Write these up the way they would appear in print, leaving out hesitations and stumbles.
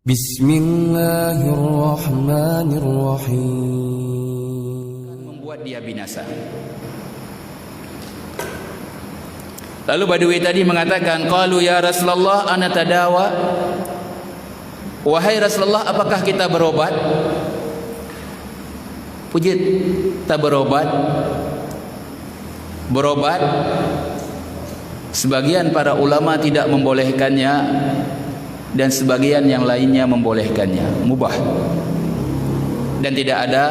Bismillahirrahmanirrahim. Membuat dia binasa. Lalu Badui tadi mengatakan, qalu ya Rasulullah ana tadawa. Wahai Rasulullah, apakah kita berobat? Pujit, tak berobat. Berobat, sebagian para ulama tidak membolehkannya dan sebagian yang lainnya membolehkannya, mubah. Dan tidak ada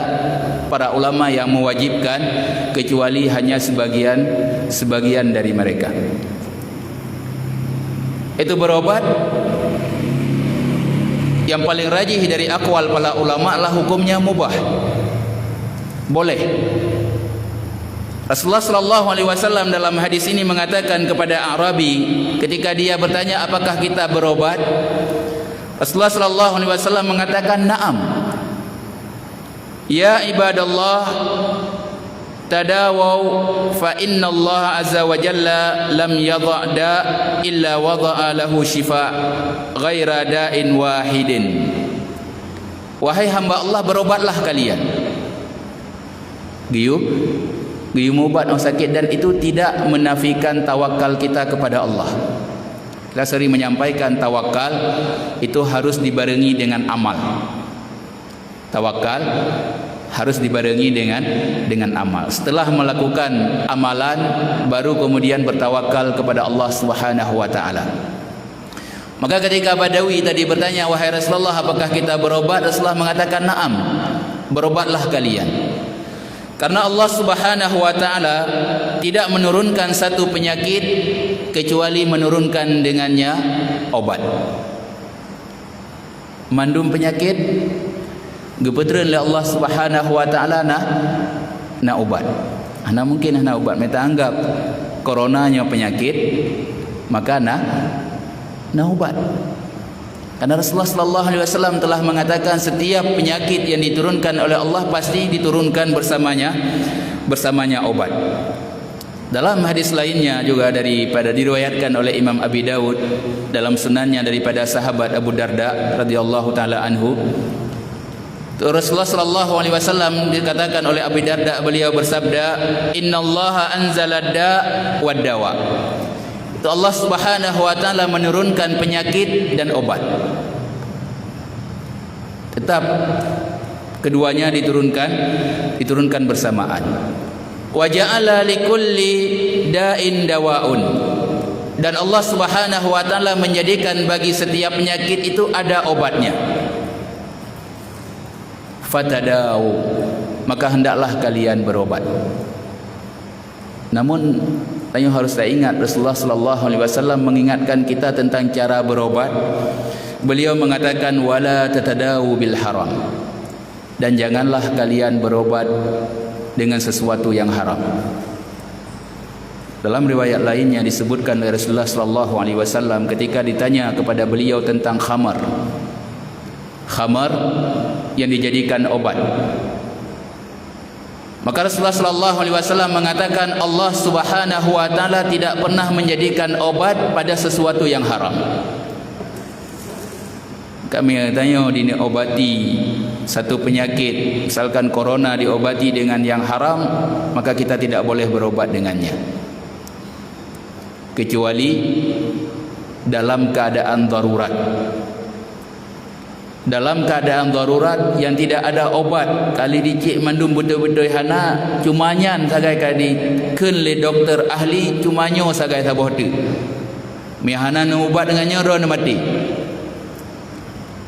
para ulama yang mewajibkan kecuali hanya sebagian dari mereka. Itu berobat, yang paling rajih dari aqwal para ulama adalah hukumnya mubah, boleh. Rasulullah sallallahu alaihi wasallam dalam hadis ini mengatakan kepada Arabi ketika dia bertanya apakah kita berobat, Rasulullah sallallahu alaihi wasallam mengatakan na'am. Ya ibadallah tadawau fa inna Allah azza wa jalla lam yadha' da illa wada'a lahu shifa ghaira da'in wahidin. Wahai hamba Allah, berobatlah kalian. Giyu ubat orang sakit, dan itu tidak menafikan tawakal kita kepada Allah. Kita sering menyampaikan tawakal itu harus dibarengi dengan amal. Tawakal harus dibarengi dengan amal. Setelah melakukan amalan, baru kemudian bertawakal kepada Allah Subhanahu wa taala. Maka ketika Badawi tadi bertanya, wahai Rasulullah, apakah kita berobat? Rasulullah mengatakan, na'am, berobatlah kalian. Karena Allah Subhanahu wa taala tidak menurunkan satu penyakit kecuali menurunkan dengannya obat. Mandum penyakit gepetreun oleh Allah Subhanahu wa taala na obat. Ana mungkin ana obat meta anggap coronanya penyakit, maka na obat. Karena Rasulullah sallallahu alaihi wasallam telah mengatakan setiap penyakit yang diturunkan oleh Allah pasti diturunkan bersamanya obat. Dalam hadis lainnya juga diriwayatkan oleh Imam Abi Dawud dalam sunannya daripada sahabat Abu Darda radhiyallahu taala anhu, Rasulullah sallallahu alaihi wasallam dikatakan oleh Abu Darda, beliau bersabda, innallaha anzala da' wad dawa. Itu Allah Subhanahu wa taala menurunkan penyakit dan obat. Tetap keduanya diturunkan bersamaan. Wa ja'ala likulli da'in dawaun. Dan Allah Subhanahu wa taala menjadikan bagi setiap penyakit itu ada obatnya. Fatadau, maka hendaklah kalian berobat. Namun yang harus saya ingat, Rasulullah sallallahu alaihi wasallam mengingatkan kita tentang cara berobat. Beliau mengatakan wala tatadawu bil haram, dan janganlah kalian berobat dengan sesuatu yang haram. Dalam riwayat lainnya disebutkan oleh Rasulullah sallallahu alaihi wasallam ketika ditanya kepada beliau tentang khamar yang dijadikan obat, maka Rasulullah sallallahu alaihi wasallam mengatakan Allah Subhanahu wa taala tidak pernah menjadikan obat pada sesuatu yang haram. Kami tanya diobati satu penyakit, misalkan corona diobati dengan yang haram, maka kita tidak boleh berobat dengannya. Kecuali dalam keadaan darurat. Dalam keadaan darurat yang tidak ada obat, kali dicik mandum betul-betul hana cumanyan sagai kali keun le doktor ahli cumanyo sagai saboh tu mihana nu ubat dengannya ron mati,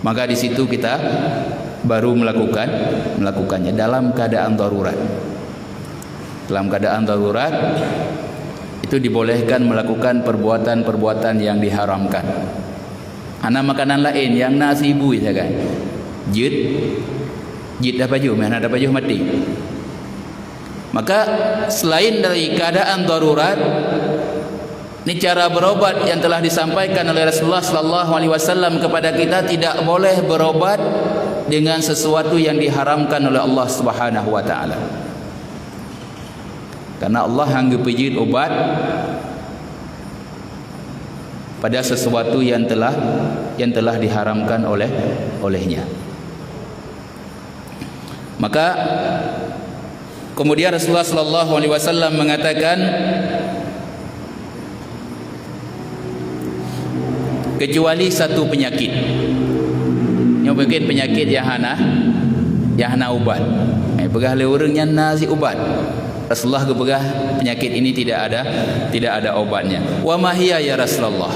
maka di situ kita baru melakukannya dalam keadaan darurat. Dalam keadaan darurat itu dibolehkan melakukan perbuatan-perbuatan yang diharamkan. Ana makanan lain yang nasi ibu ya kan. Jid dah baju, mana dah baju mati. Maka selain dari keadaan darurat, ini cara berobat yang telah disampaikan oleh Rasulullah sallallahu alaihi wasallam kepada kita, tidak boleh berobat dengan sesuatu yang diharamkan oleh Allah Subhanahu wa taala. Karena Allah hangga pijit obat pada sesuatu yang telah diharamkan olehnya. Maka kemudian Rasulullah sallallahu alaihi wasallam mengatakan, kecuali satu penyakit. Yang mungkin penyakit yang hana ubat. Begah le orang yang nasi ubat. Rasulullah kebegah penyakit ini tidak ada obatnya. Wa ma hiya ya Rasulullah?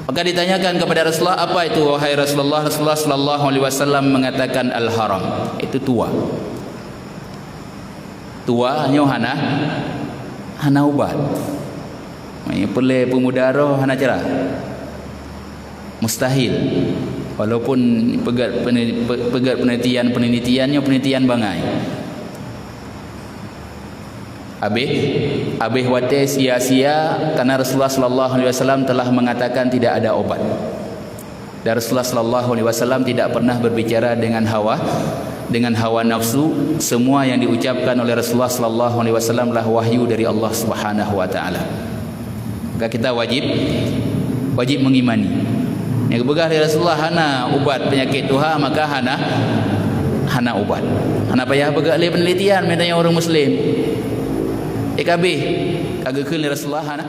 Maka ditanyakan kepada Rasulullah, apa itu wahai Rasulullah? Rasulullah sallallahu alaihi wasallam mengatakan al-haram. Itu tua. Tua nyo hana ubat. Ini boleh pemudara hana cerah. Mustahil. Walaupun pegat penelitiannya penelitian bangai. Habis wate sia-sia karena Rasulullah sallallahu alaihi wasallam telah mengatakan tidak ada obat. Dan Rasulullah sallallahu alaihi wasallam tidak pernah berbicara dengan hawa nafsu. Semua yang diucapkan oleh Rasulullah sallallahu alaihi wasallam adalah wahyu dari Allah Subhanahu wa taala. Maka kita wajib mengimani. Yang begah dari Rasulullah hana ubat penyakit tuha, maka hana ubat. Hana payah begah le penelitian medanya orang muslim. EKB kagak keun Rasulullah hana